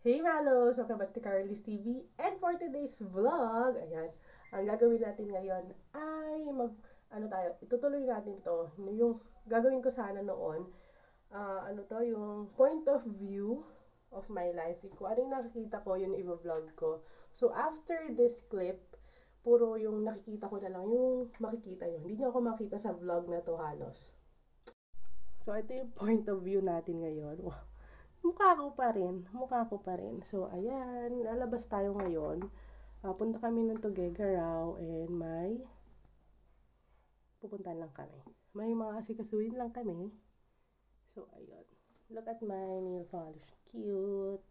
Hey Malos! Welcome back to Karenliz TV. And for today's vlog, ayan, ang gagawin natin ngayon ay itutuloy natin to. Yung gagawin ko sana noon, yung point of view of my life. Kung ano yung nakikita ko, yun i-vlog ko. So after this clip, puro yung nakikita ko na lang yung makikita nyo. Hindi nyo ako makita sa vlog na to halos. So ito yung point of view natin ngayon. Mukha ko pa rin. So, ayan, lalabas tayo ngayon. Punta kami ng Tuguegarao and pupuntahan lang kami. May mga asikasuhin lang kami. So, ayun. Look at my nail polish. Cute.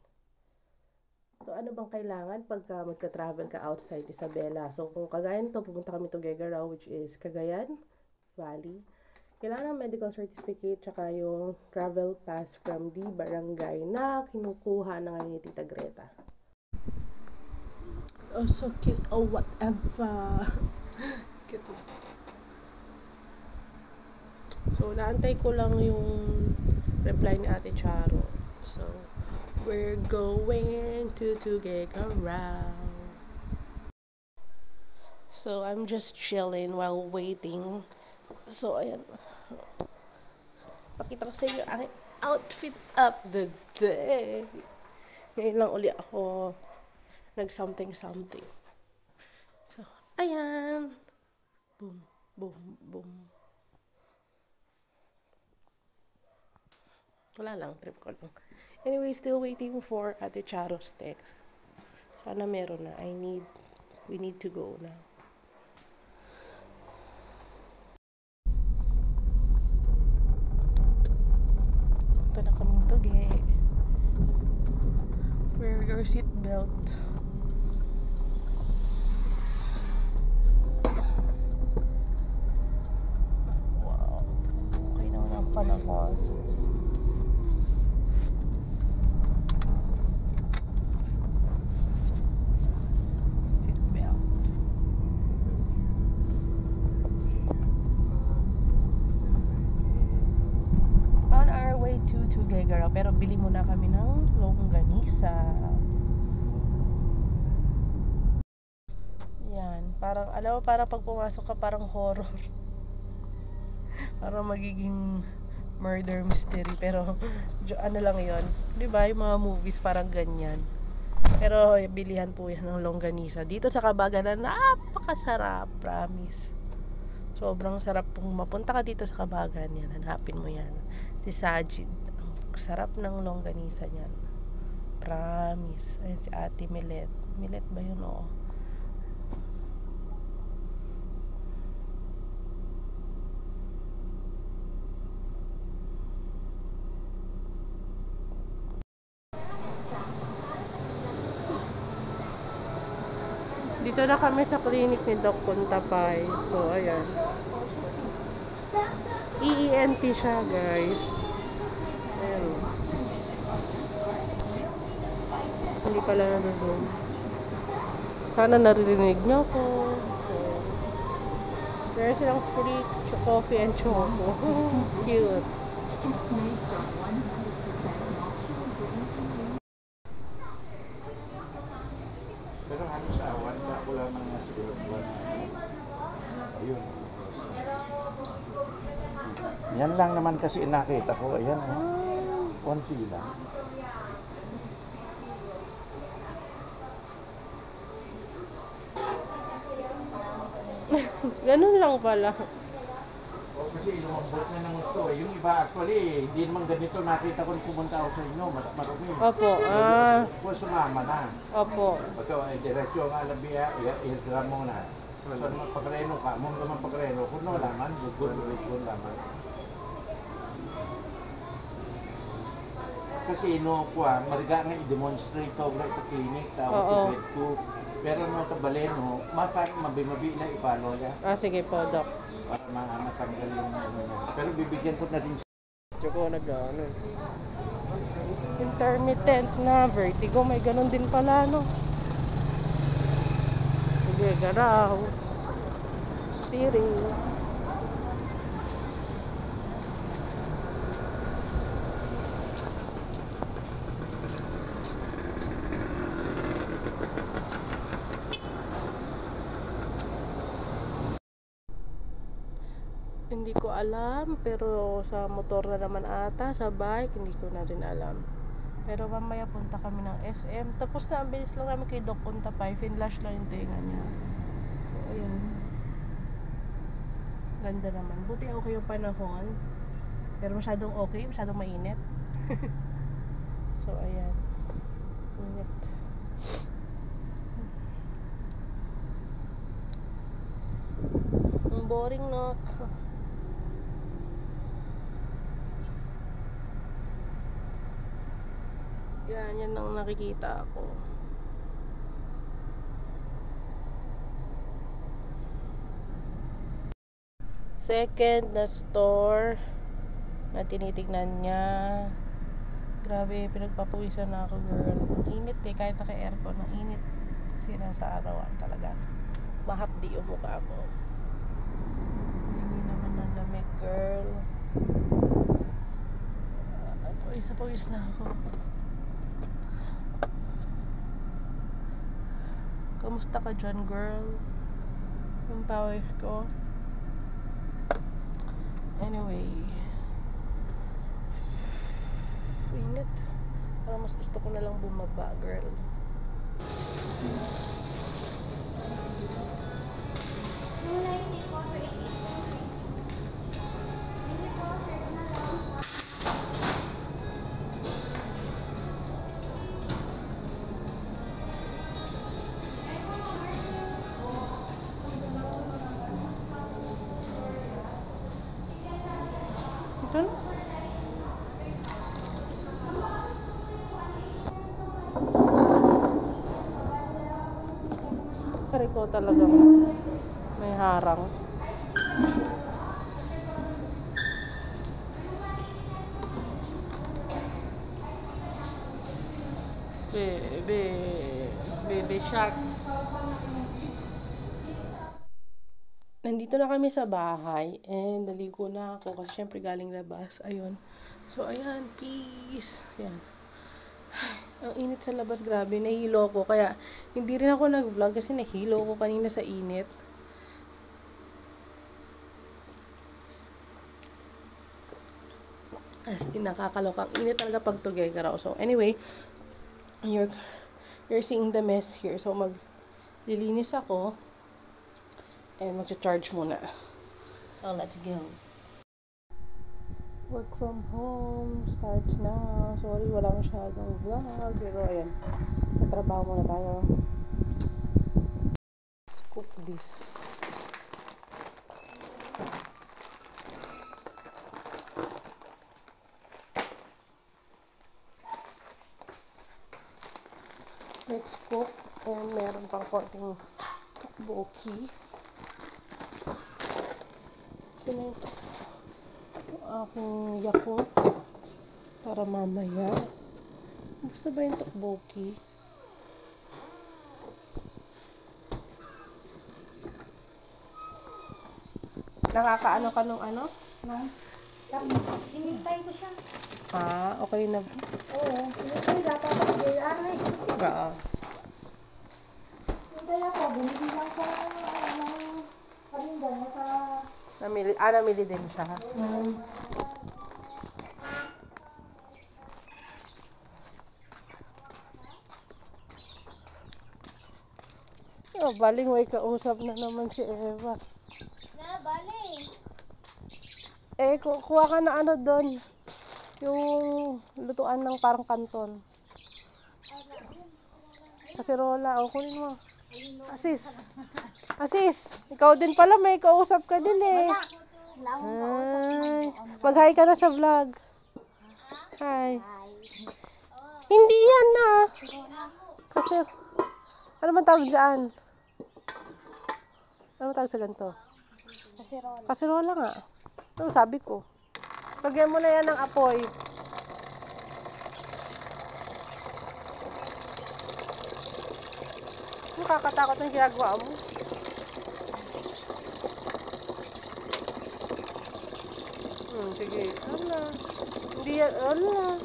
So, ano bang kailangan pagka magka-travel ka outside Isabela? So, kung kagaya nito, pupunta kami Tuguegarao, which is Cagayan Valley. Kailangan ng medical certificate tsaka yung travel pass from the barangay na kinukuha na ngayon ni Tita Greta. Oh, so cute. Oh, whatever. Cute. So, naantay ko lang yung reply ni Ate Charo. So, we're going to Tuguegarao. So, I'm just chilling while waiting. So, ayan. Pakita ko sa inyo ang outfit of the day. Ngayon lang uli ako nag-something. So, ayan. Boom, boom, boom. Wala lang, trip ko lang. Anyway, still waiting for Ate Charo's text. Sana meron na. We need to go now. Ito na kaming Tuge. Wear your seatbelt. Wow. Okay naman ang panahon. Seatbelt. On our way to Tuguegarao, pero bili muna kami ng longganisa. Yan, parang alam mo, parang pag pumasok ka parang horror. Parang magiging murder mystery, pero ano lang 'yon. 'Di ba? Yung mga movies parang ganyan. Pero bilihan po yan ng longganisa dito sa Kabagan na napakasarap, promise. Sobrang sarap pong mapunta ka dito sa Kabagan, yan, hanapin mo yan. Si Sajid, ang sarap ng longganisa niyan. Promise. Ayun si Ate Milet. Milet ba yun? Oo. Dito na kami sa clinic ni Doc Kuntapay. So, ayan. EENT siya, guys. Ayan. Hindi pala na-zoom. Sana naririnig nyo ko. Meron silang free coffee and choco. Cute. Pero ano sa awan, wala mga siguro ayun. Yan lang naman kasi nakita ko. Ayan, konti lang. Ganun lang pala. O kasi lumambot na ng gusto. Yung iba actually, hindi naman ganito. Nakita ko pumunta ako sa inyo. Mas marumi. Opo. Kung sumama na. Opo. Pagka diretsyo ang alabiya, i-gram mo na. So naman pagreno ka, mong naman pagreno. Kung no laman, gugul laman. Kasi mariga nga i-demonstrate to ito clinic, tawag ito grade 2. Pero no tabaleno, parang mabimabi na ipalo ya. Sige po, Doc. Para matanggal yung ano niya. Pero bibigyan ko na rin siya. Tsaka nag-ano. Intermittent na vertigo. May ganun din pala, no? Tuguegarao City. Hindi ko alam, pero sa motor na naman ata, sa bike, hindi ko na rin alam. Pero mamaya punta kami ng SM. Tapos na, ang bilis lang namin kay Doc Punta pa. Finlash lang yung tenga niya. So, ayun. Ganda naman. Buti okay yung panahon. Pero masyadong okay, masyadong mainit. So, ayan. Init. Ang boring, no? Yan ang nakikita ako. Second na store na tinitignan niya. Grabe, pinagpapawisan na ako, girl. Ang init eh, kahit naka-aircon, ang init. Kasi nasa arawan talaga. Mahapdi yung mukha ko. Hindi naman ng lamig, girl. Pawis na ako. Kamusta ka dyan, girl? Yung pawis ko. Anyway. Init. Parang mas gusto ko na lang bumaba, girl. Ito na. Pare ko talagang may harang. Baby shark. Nandito na kami sa bahay and naligo na ako kasi syempre galing labas. Ayun. So, ayan. Peace. Ayan. Ang init sa labas, grabe. Nahilo ko. Kaya, hindi rin ako nag-vlog kasi nahilo ko kanina sa init. As in, nakakaloka. Ang init talaga pag tugegaraw. So, anyway, you're seeing the mess here. So, maglilinis ako. And mag-charge muna. So, let's go. Work from home starts na. Sorry, wala masyadong vlog. Pero, ayan. Katrabaho muna tayo. Let's cook this. Let's cook. And meron pang konting tteokbokki. Sino yung aking yakult para mamaya. Gusto ba yung tteokbokki? Nakakaano ka nung ano? Hinintay ko siya. Ah, okay na. Oo, hinintay dapat ako JR eh. Oo. Hinintay ako, bumili lang siya ng parinda na sa... Namili din siya. Oh, baling may kausap na naman si Eva. Na, baling! Eh, kuha ka na ano doon. Yung lutuan ng parang kanton. Kaserola. O, kunin mo. Asis, ikaw din pala, may kausap ka din eh. Ay, mag-hi ka na sa vlog. Hi. Hindi yan na. Kasi, ano man tawag dyan? Ano man tawag sa ganito? Kaserola. Kaserola nga. Ano sabi ko? Lagyan mo na yan ng apoy. Nakakatakot ang ginagawa mo. Sige. Ala. Hindi yan. Ala.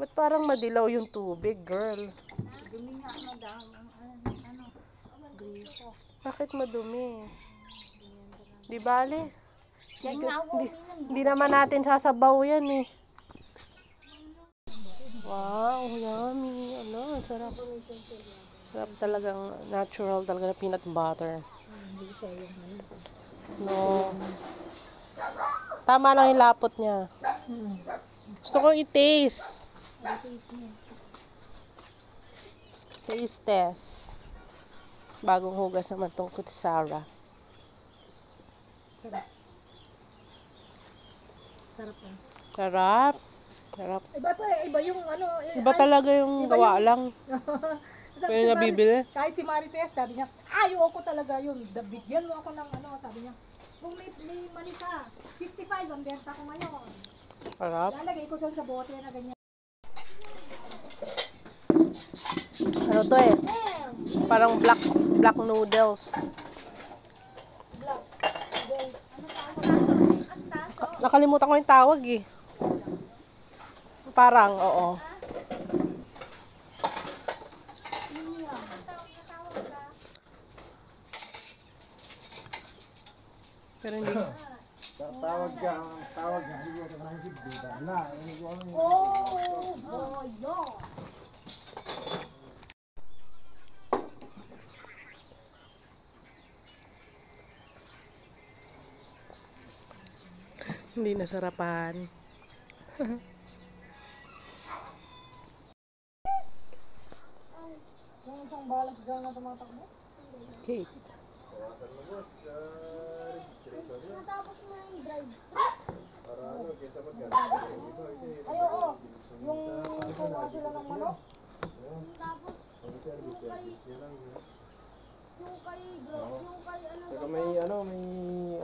Ba't parang madilaw yung tubig, girl? Dumi nga madam. Ano? Bakit madumi? Di bale. Yan nga ako Hindi naman natin sasabaw yan eh. Wow, yummy. Ano, ang sarap. Sarap talagang natural talaga na peanut butter. No. Tama lang yung lapot niya. Gusto kong i-taste. Taste test. Bagong hugas naman tong kutsara. Sarap. Sarap na. Sarap. Sarap. Iba yung ano. Iba talaga yung gawa lang. Kaya nabibili. Kahit si Marites, sabi niya, ayoko talaga yun. Bigyan mo ako ng ano, sabi niya. Kung may mali ka, 55 ang benta ko ngayon. Sarap. Lalagay ko dyan sa bote na ganyan. Ano to eh? Parang black noodles. Nakalimutan ko yung tawag eh. Parang, oo. Pero hindi. Tawag ka, hindi ko na higit na. Oh, boyo! Hindi nasarapan. Yung isang balance dyan na tumatakbo? Okay. Natapos mo na yung drive. Ay, oo. Yung kuha sila ng manok. Tapos, Saka may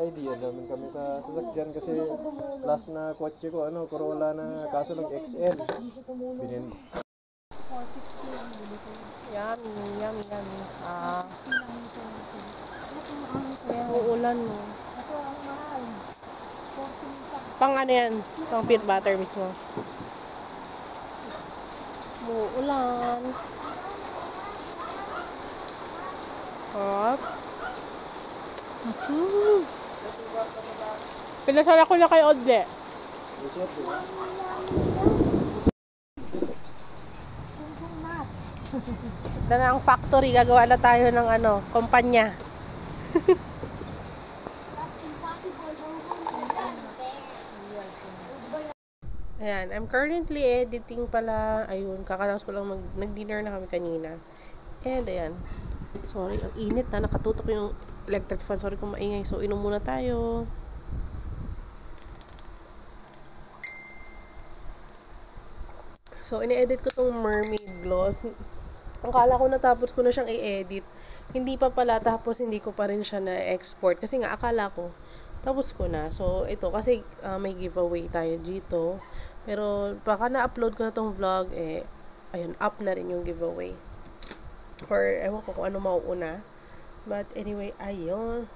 idea namin kami sa sasakyan kasi last na kotse ko Corolla na kaso lang XL. Binin. Yummy, yummy, yummy. Uulan mo. ito ang mahal. 40 Pang ano yan? Pang peanut butter mismo. Uulan. Hop. Pinasara ko na kay Odle. Ito na ang factory. Gagawa na tayo ng kumpanya. Ayan, I'm currently editing pala. Ayun, kakatapos ko lang nag-dinner na kami kanina. And ayan. Sorry, ang init na. Nakatutok yung electric fan. Sorry kung maingay. So, inom muna tayo. So, ini-edit ko tong mermaid gloss. Ang kala ko natapos ko na siyang i-edit. Hindi pa pala. Tapos, hindi ko pa rin siya na-export. Kasi nga, akala ko tapos ko na. So, ito. Kasi may giveaway tayo dito. Pero, baka na-upload ko na tong vlog. Ayun, up na rin yung giveaway. Or, ewan ko kung ano mauuna. But, anyway, ayun.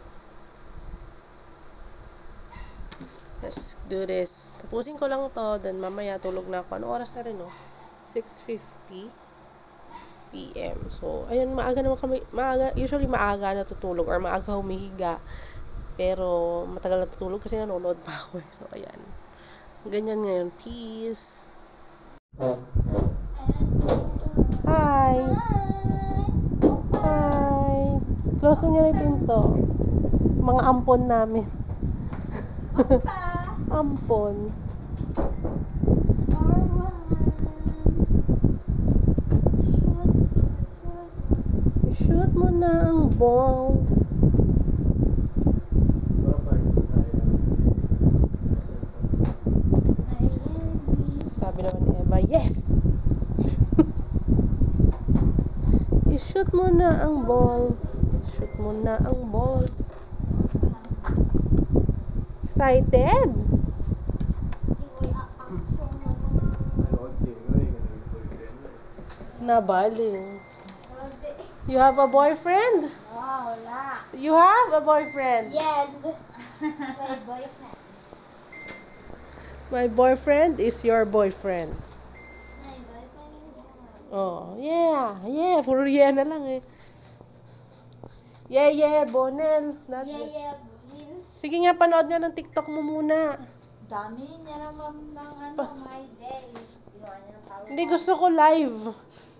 Let's do this. Tapusin ko lang to. Then, mamaya tulog na ako. Ano oras na rin, 6:50 PM. So, ayun, maaga naman kami. Usually, maaga natutulog. Or maaga humihiga. Pero, matagal natutulog kasi nanonood pa ako. So, ayan. Ganyan ngayon. Peace. Hi. Hi. Close mo niyo na yung pinto. Mga ampon namin. Ampon. Shoot mo na ang ball. Sabi naman ni Emma, yes! I-shoot mo na ang ball. Shoot mo na ang ball. Excited? Nabaling. You have a boyfriend? Oh, wala. You have a boyfriend? Yes. My boyfriend. My boyfriend is your boyfriend. My boyfriend is Oh, yeah. Yeah, puro yeah na lang eh. Yeah, Bonel. Yeah. Sige nga, panood nga ng TikTok mo muna. Dami niya naman ng ano, my day. Ginawa niya ng power. Hindi, gusto ko live.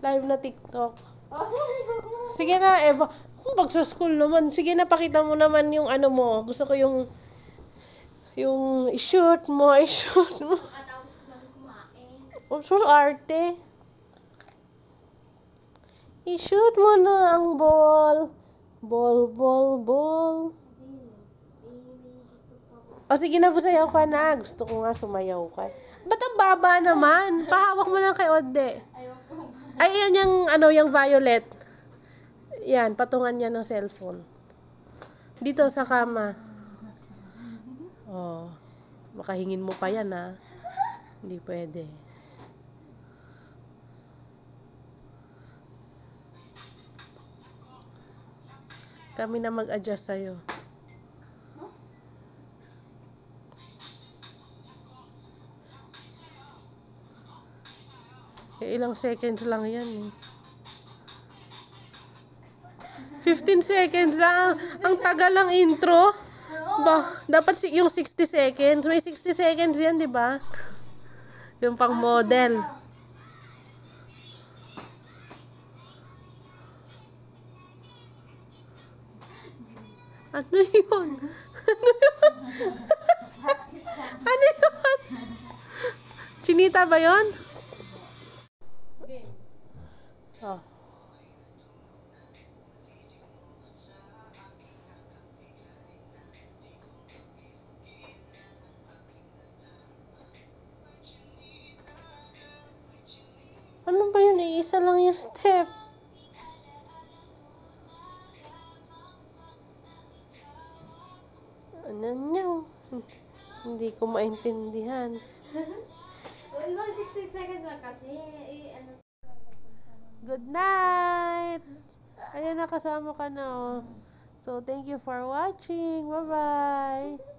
Live na TikTok. Sige na, Eva. Pag sa school naman, sige na, pakita mo naman yung ano mo. Gusto ko yung i-shoot mo. Tapos ko namin kumain. Oh, so arte. I-shoot mo na ang ball. Ball. O sige na, busayaw ka na. Gusto ko nga sumayaw ka. Ba't ang baba naman? Pahawak mo lang kay Ode. Ay, yan yung violet. Yan, patungan niya ng cellphone. Dito sa kama. Oh, makahingin mo pa yan, ha? Hindi pwede. Kami na mag-adjust sa'yo. Ilang seconds lang yan eh. 15 seconds lang. Ang tagal lang intro. Ba, dapat yung 60 seconds. May 60 seconds yan, di ba? Yung pang model. Ano yun? Ano yun? Chinita ba yun? Oh. Ano ba yun? Iisa lang yung step. Ano nyo? Hindi ko maintindihan. 60 seconds lang kasi. Good night! Ayan, nakasama ka na, oh. So, thank you for watching. Bye-bye!